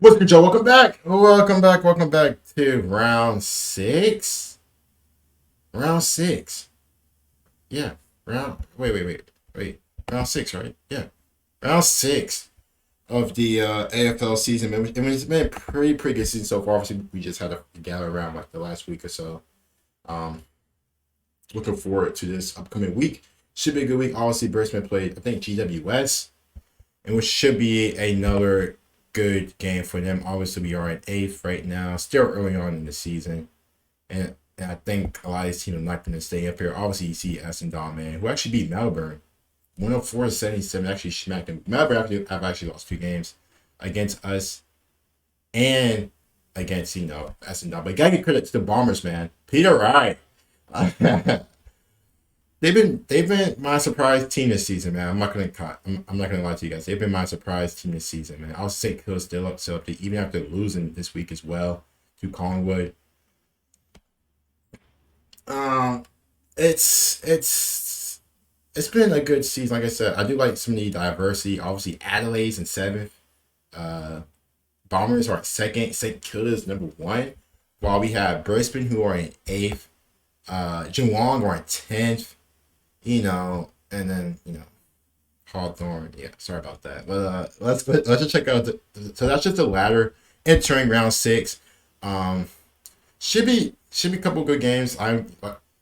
What's good, Joe? Welcome back. Welcome back to round six. Round six. Yeah. Wait. Round six, right? Yeah. Round six of the AFL season. It's been a pretty good season so far. Obviously, we just had a gather around like the last week or so. Um, Looking forward to this upcoming week. Should be a good week. Obviously, Brisbane played, I think, GWS, and which should be another good game for them. Obviously, we are at eighth right now, still early on in the season, and I think a lot of these teams are not going to stay up here. Obviously, you see Essendon, man, who actually beat Melbourne, 104-77, actually smacked them. Melbourne have actually lost two games against us and against Essendon. But gotta give credit to the Bombers, man. Peter Wright. They've been my surprise team this season, man. I'm not gonna lie to you guys. They've been my surprise team this season, man. I'll say Kill's still up, so even after losing this week as well to Collingwood. Um, it's been a good season. Like I said, I do like some of the diversity. Obviously, Adelaide's in seventh. Uh, Bombers are second. St. Kilda's number one. While we have Brisbane who are in eighth. Geelong are in tenth. And then Hawthorne. Yeah, sorry about that. But let's just check out so that's just the ladder entering round six. Um, should be a couple good games. I'm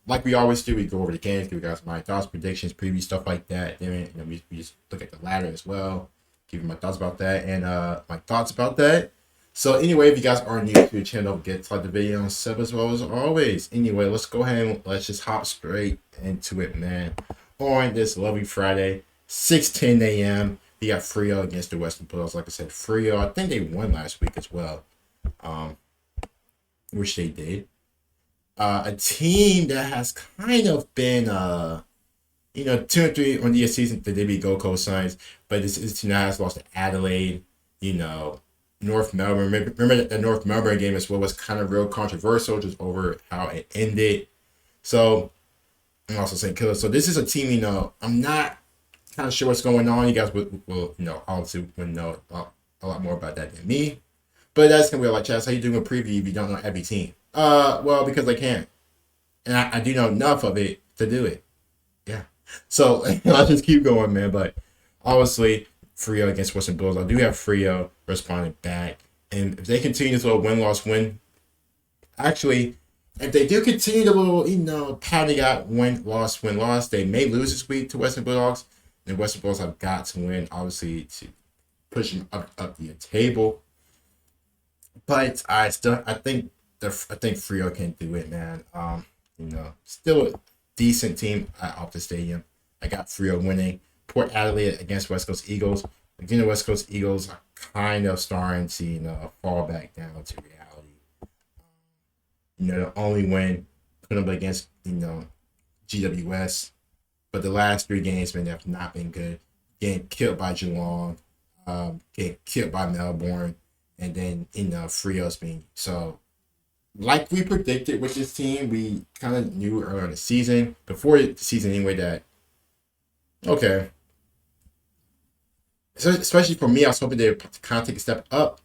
like we always do. We go over the games, give you guys my thoughts, predictions, preview stuff like that. Then we just look at the ladder as well, give you my thoughts about that and my thoughts about that. So anyway, if you guys are new to the channel, don't forget to like the video and sub as well as always. Anyway, let's go ahead and let's just hop straight into it, man. On this lovely Friday, 6:10 a.m. We got Freo against the Western Bulldogs. Like I said, Freo, I think they won last week as well. Which they did. A team that has kind of been 2-3 on the season that they beat Gold Coast Suns, but this team now has lost to Adelaide, North Melbourne. Remember that the North Melbourne game as well was kind of real controversial just over how it ended. So, I'm also saying Killer. So this is a team, I'm not kind of sure what's going on. You guys will obviously will know a lot more about that than me. But that's gonna be like, Chaz, how you doing a preview if you don't know every team? Well, because I can. And I do know enough of it to do it. Yeah. So I'll just keep going, man. But obviously, Freo against Western Bulls. I do have Freo responding back. And if they continue this little win-loss-win, actually, if they do continue the little, pattern they got win-loss, they may lose this week to Western Bulldogs. And Western Bulldogs have got to win, obviously, to push them up the table. But I think Freo can do it, man. Still a decent team at Optus Stadium. I got Freo winning. Port Adelaide against West Coast Eagles. Again, the West Coast Eagles are kind of starting to fall back down to reality. The only win put up against GWS, but the last three games man have not been good. Getting killed by Geelong, getting killed by Melbourne, and then Freo's being so. Like we predicted with this team, we kind of knew earlier in the season, before the season anyway, that okay. So especially for me, I was hoping they would kind of take a step up,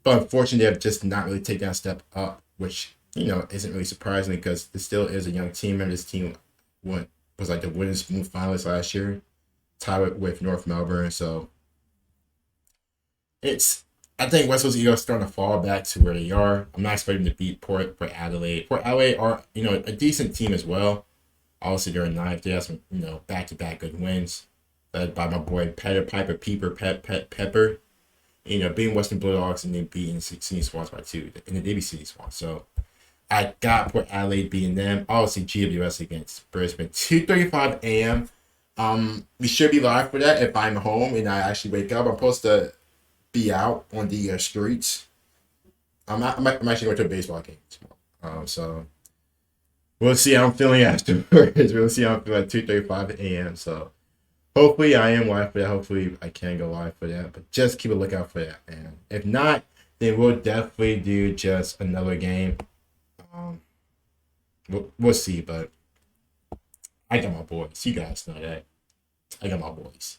but unfortunately, they have just not really taken that step up, which isn't really surprising because this still is a young team, and this team was like the Winners' Smooth finalist last year, tied with North Melbourne. So I think West Coast Eagles are starting to fall back to where they are. I'm not expecting them to beat Port Adelaide. Port Adelaide are a decent team as well. Obviously, they're in ninth. They have some back-to-back good wins. Led by my boy Pepper, beating Western Bulldogs and then beating Sydney Swans by 2 in the Davy City Swans. So I got Port Adelaide beating them. Obviously GWS against Brisbane, 2:35 a.m. We should be live for that if I'm home and I actually wake up. I'm supposed to be out on the streets. I'm actually going to a baseball game tomorrow. So we'll see how I'm feeling afterwards. We'll see how I'm feeling at 2:35 a.m. So. Hopefully, I am live for that. Hopefully, I can go live for that. But just keep a lookout for that, man. If not, then we'll definitely do just another game. We'll see, but I got my boys. You guys know that. I got my boys.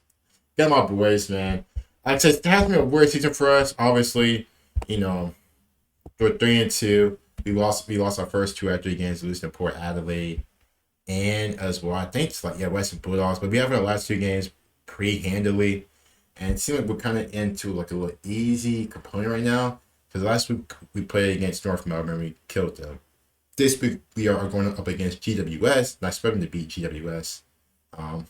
Got my boys, man. Like I said, it has been a weird season for us. Obviously, You know, we're 3-2. We lost our first two after games, losing to Port Adelaide and as well. I think it's like Western Bulldogs, but we have our last two games pretty handily, and it seems like we're kind of into like a little easy component right now. Because last week we played against North Melbourne, and we killed them. This week we are going up against GWS, and I expect them to beat GWS. Um,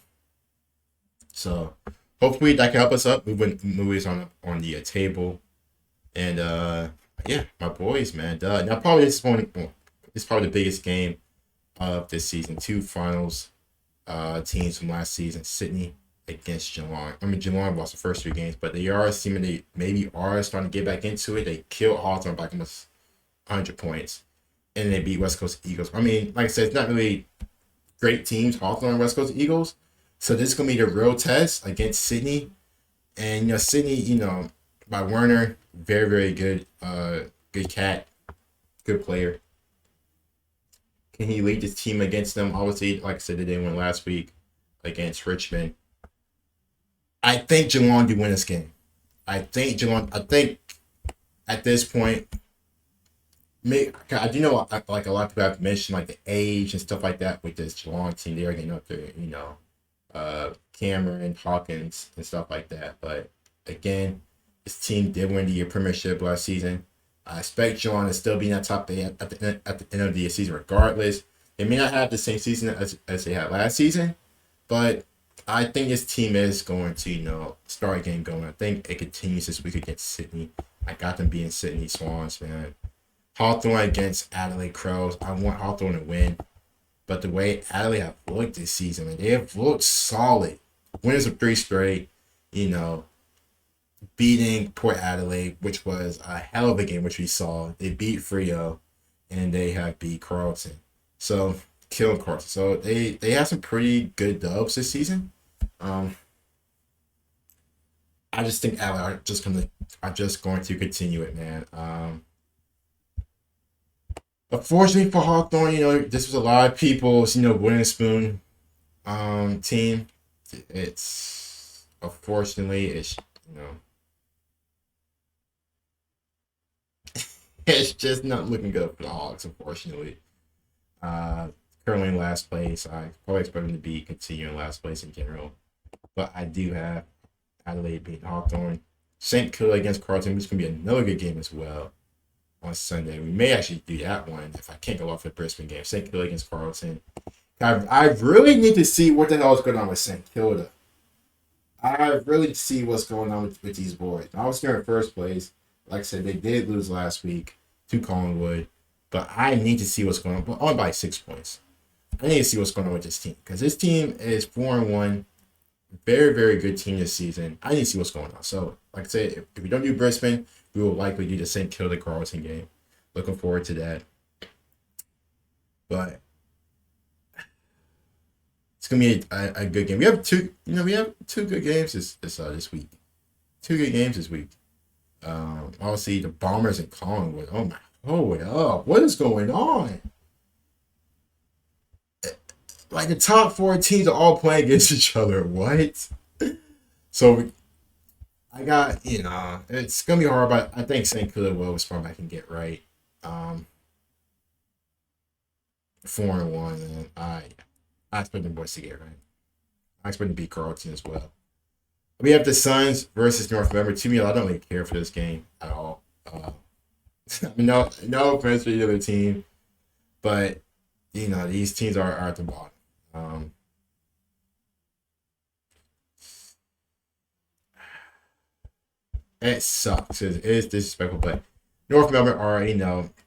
so hopefully that can help us up moving movies on the table. And yeah, my boys, man. Now probably this one is probably the biggest game of this season. Two finals teams from last season. Sydney against Geelong. I mean, Geelong lost the first three games, but they are seeming they maybe are starting to get back into it. They killed Hawthorn by almost 100 points, and they beat West Coast Eagles. I mean, like I said, it's not really great teams, Hawthorn and West Coast Eagles. So this is gonna be the real test against Sydney. And Sydney, by Werner, very, very good, good cat, good player. Can he lead his team against them? Obviously, like I said, they won last week against Richmond. I think Geelong do win this game. I think at this point, I do know like a lot of people have mentioned like the age and stuff like that with this Geelong team. They are getting up there, Cameron, Hawkins, and stuff like that. But again, this team did win the premiership last season. I expect Geelong to still be in that top 8 at the end of the season regardless. They may not have the same season as they had last season, but I think this team is going to, start a game going. I think it continues this week against Sydney. I got them being Sydney Swans, man. Hawthorn against Adelaide Crows. I want Hawthorn to win. But the way Adelaide have looked this season, man, they have looked solid. Winners of 3 straight, beating Port Adelaide, which was a hell of a game, which we saw. They beat Freo, and they have beat Carlton. So, killing Carlton. So, they have some pretty good dubs this season. I just think Adelaide are just going to continue it, man. Unfortunately for Hawthorn, this was a lot of people's, wooden spoon team. It's unfortunately it's just not looking good for the Hawks, unfortunately. Currently in last place. I probably expect them to be continuing last place in general. But I do have Adelaide beating Hawthorn. St. Kilda against Carlton, which is going to be another good game as well on Sunday. We may actually do that one if I can't go off the Brisbane game. St. Kilda against Carlton. I really need to see what the hell is going on with St. Kilda. I really see what's going on with these boys. I was there in first place. Like I said, they did lose last week to Collingwood. But I need to see what's going on. But only by 6 points. I need to see what's going on with this team. Because this team is 4-1. Very, very good team this season. I need to see what's going on. So, like I said, if we don't do Brisbane, we will likely do the St. Kilda Carlton game. Looking forward to that. But it's gonna be a good game. We have two good games this week. 2 good games this week. Obviously the Bombers and Collingwood. Oh my, hold up! What is going on? Like the top 4 teams are all playing against each other. What? So I got, it's gonna be hard, but I think St. Kilda will respond back and get right. 4-1, and I expect the boys to get right. I expect to beat Carlton as well. We have the Suns versus North Melbourne. To me, I don't really care for this game at all. No offense for either team, but these teams are at the bottom. It sucks. It is disrespectful, but North Melbourne are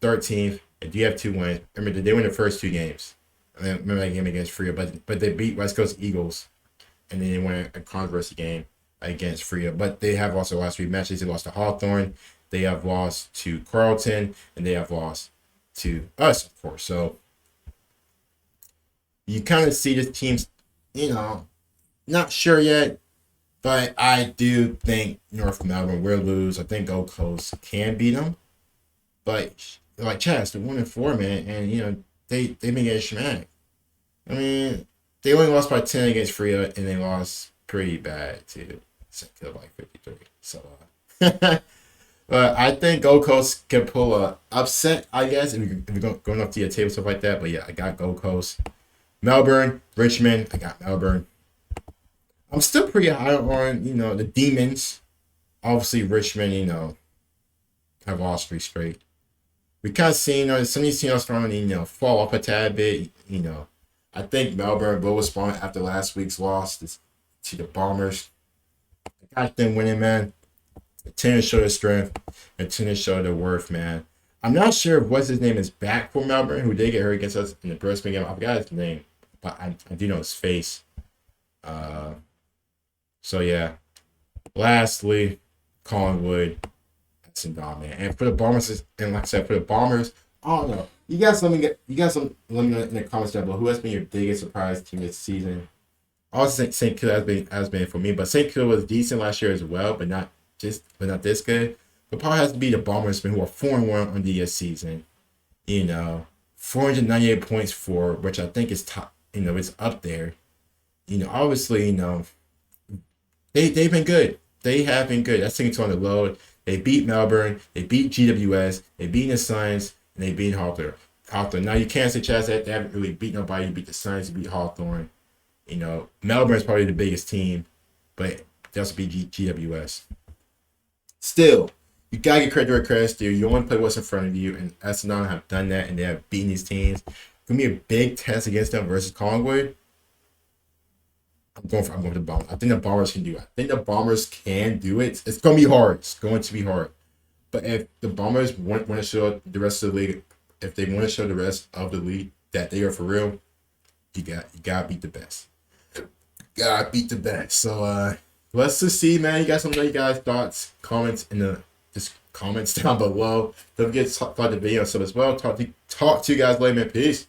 13th. They do have 2 wins. Remember, they win the first 2 games. Remember that game against Freo, but they beat West Coast Eagles, and then they won a controversy game against Freo. But they have also lost 3 matches. They lost to Hawthorn, they have lost to Carlton, and they have lost to us, of course. So you kind of see this team's, not sure yet, but I do think North Melbourne will lose. I think Gold Coast can beat them, but like Chaz, they're 1-4, man, and they've been getting smacked. I mean, they only lost by 10 against Freo, and they lost pretty bad to St. Kilda by 53. So, But I think Gold Coast can pull a upset, I guess, if you're going up to your table, stuff like that. But yeah, I got Gold Coast. Melbourne, Richmond, I got Melbourne. I'm still pretty high on, the Demons. Obviously, Richmond, have lost three straight. We kind of seen, some of these teams are starting to, fall off a tad bit. I think Melbourne will respond after last week's loss to the Bombers. I got them winning, man. Continue to show their strength and continue to show their worth, man. I'm not sure if what's his name is back for Melbourne, who did get hurt against us in the Brisbane game. I forgot his name, but I do know his face. Uh, so yeah. Lastly, Collingwood, that's in dog, man. And for the Bombers, and like I said, for the Bombers, I don't know. Let me know in the comments down below. Who has been your biggest surprise team this season? Also, St. Kilda has been for me, but St. Kilda was decent last year as well, but not this good. But probably has to be the Bombers, who are 4-1 on the season. 498 points for, which I think is top. It's up there. Obviously, they've been good. They have been good. That's taking on the load. They beat Melbourne. They beat GWS. They beat the Suns, and they beat Hawthorn. Now you can't say Chaz that they haven't really beat nobody. You beat the Suns. You beat Hawthorn. Melbourne is probably the biggest team, but they also beat GWS. Still, you gotta get credit where credit's due. You only play what's in front of you, and Essendon have done that, and they have beaten these teams. It's gonna be a big test against them versus Collingwood. I'm going for the Bombers. I think the Bombers can do it. I think the Bombers can do it. It's gonna be hard. It's going to be hard. But if the Bombers want to show the rest of the league, if they want to show the rest of the league that they are for real, you gotta beat the best. Gotta beat the best. So let's just see, man. You guys, let me know you guys' thoughts, comments in the just comments down below. Don't forget to like the video and sub as well. Talk to you guys later, man. Peace.